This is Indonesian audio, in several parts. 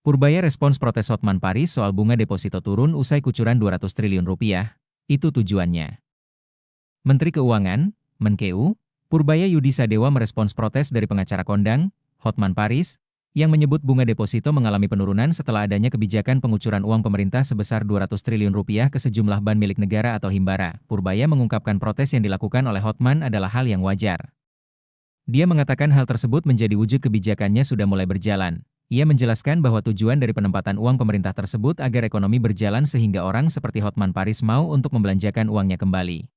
Purbaya respons protes Hotman Paris soal bunga deposito turun usai kucuran 200 triliun rupiah. Itu tujuannya. Menteri Keuangan, Menkeu, Purbaya Yudi Sadewa merespons protes dari pengacara kondang, Hotman Paris, yang menyebut bunga deposito mengalami penurunan setelah adanya kebijakan pengucuran uang pemerintah sebesar 200 triliun rupiah ke sejumlah bank milik negara atau himbara. Purbaya mengungkapkan protes yang dilakukan oleh Hotman adalah hal yang wajar. Dia mengatakan hal tersebut menjadi wujud kebijakannya sudah mulai berjalan. Ia menjelaskan bahwa tujuan dari penempatan uang pemerintah tersebut agar ekonomi berjalan sehingga orang seperti Hotman Paris mau untuk membelanjakan uangnya kembali.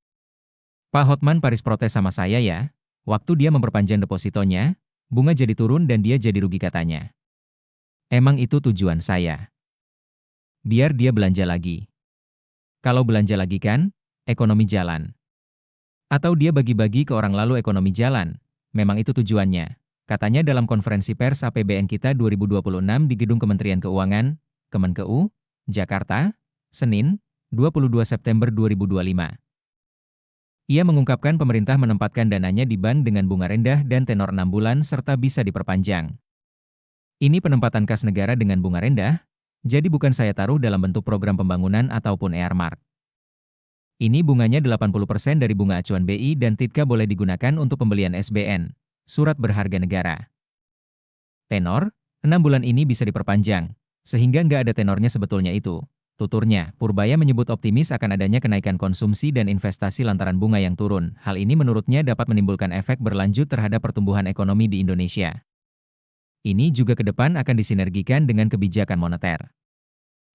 Pak Hotman Paris protes sama saya ya, waktu dia memperpanjang depositonya, bunga jadi turun dan dia jadi rugi katanya. Emang itu tujuan saya. Biar dia belanja lagi. Kalau belanja lagi kan, ekonomi jalan. Atau dia bagi-bagi ke orang lalu ekonomi jalan. Memang itu tujuannya, katanya dalam konferensi pers APBN kita 2026 di Gedung Kementerian Keuangan, Kemenkeu, Jakarta, Senin, 22 September 2025. Ia mengungkapkan pemerintah menempatkan dananya di bank dengan bunga rendah dan tenor 6 bulan serta bisa diperpanjang. Ini penempatan kas negara dengan bunga rendah, jadi bukan saya taruh dalam bentuk program pembangunan ataupun earmark. Ini bunganya 80% dari bunga acuan BI dan TIPKA boleh digunakan untuk pembelian SBN, surat berharga negara. Tenor, 6 bulan ini bisa diperpanjang, sehingga nggak ada tenornya sebetulnya itu. Tuturnya, Purbaya menyebut optimis akan adanya kenaikan konsumsi dan investasi lantaran bunga yang turun. Hal ini menurutnya dapat menimbulkan efek berlanjut terhadap pertumbuhan ekonomi di Indonesia. Ini juga ke depan akan disinergikan dengan kebijakan moneter.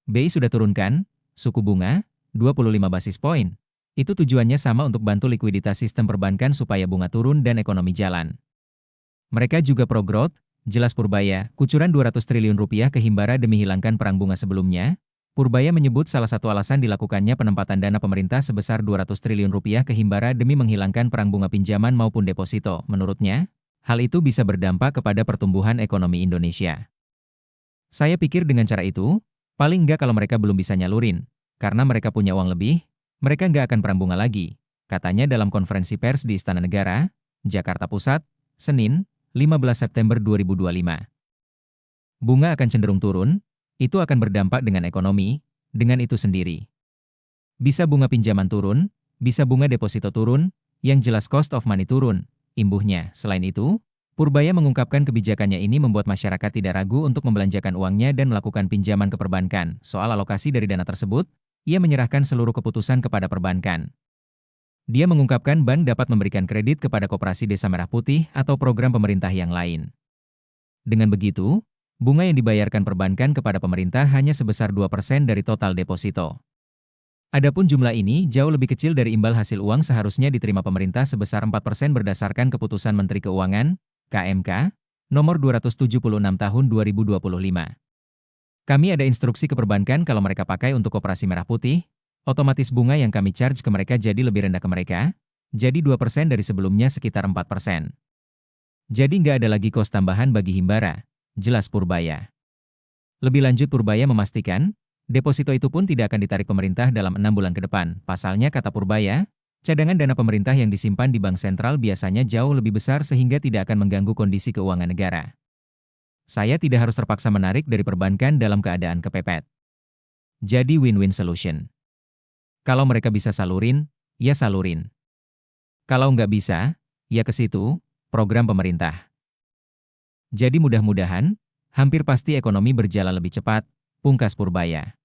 BI sudah turunkan suku bunga 25 basis poin. Itu tujuannya sama untuk bantu likuiditas sistem perbankan supaya bunga turun dan ekonomi jalan. Mereka juga pro-growth, jelas Purbaya, kucuran 200 triliun rupiah ke himbara demi hilangkan perang bunga sebelumnya. Purbaya menyebut salah satu alasan dilakukannya penempatan dana pemerintah sebesar 200 triliun rupiah ke himbara demi menghilangkan perang bunga pinjaman maupun deposito. Menurutnya, hal itu bisa berdampak kepada pertumbuhan ekonomi Indonesia. Saya pikir dengan cara itu, paling nggak kalau mereka belum bisa nyalurin, karena mereka punya uang lebih, mereka nggak akan perang bunga lagi, katanya dalam konferensi pers di Istana Negara, Jakarta Pusat, Senin, 15 September 2025. Bunga akan cenderung turun, itu akan berdampak dengan ekonomi, dengan itu sendiri. Bisa bunga pinjaman turun, bisa bunga deposito turun, yang jelas cost of money turun, imbuhnya. Selain itu, Purbaya mengungkapkan kebijakannya ini membuat masyarakat tidak ragu untuk membelanjakan uangnya dan melakukan pinjaman ke perbankan. Soal alokasi dari dana tersebut, ia menyerahkan seluruh keputusan kepada perbankan. Dia mengungkapkan bank dapat memberikan kredit kepada Koperasi Desa Merah Putih atau program pemerintah yang lain. Dengan begitu, bunga yang dibayarkan perbankan kepada pemerintah hanya sebesar 2% dari total deposito. Adapun jumlah ini jauh lebih kecil dari imbal hasil uang seharusnya diterima pemerintah sebesar 4% berdasarkan keputusan Menteri Keuangan, KMK, nomor 276 tahun 2025. Kami ada instruksi ke perbankan kalau mereka pakai untuk Koperasi Merah Putih, otomatis bunga yang kami charge ke mereka jadi lebih rendah ke mereka, jadi 2% dari sebelumnya sekitar 4%. Jadi nggak ada lagi kos tambahan bagi himbara, jelas Purbaya. Lebih lanjut Purbaya memastikan, deposito itu pun tidak akan ditarik pemerintah dalam 6 bulan ke depan. Pasalnya kata Purbaya, cadangan dana pemerintah yang disimpan di bank sentral biasanya jauh lebih besar sehingga tidak akan mengganggu kondisi keuangan negara. Saya tidak harus terpaksa menarik dari perbankan dalam keadaan kepepet. Jadi win-win solution. Kalau mereka bisa salurin, ya salurin. Kalau nggak bisa, ya ke situ, program pemerintah. Jadi mudah-mudahan, hampir pasti ekonomi berjalan lebih cepat, pungkas Purbaya.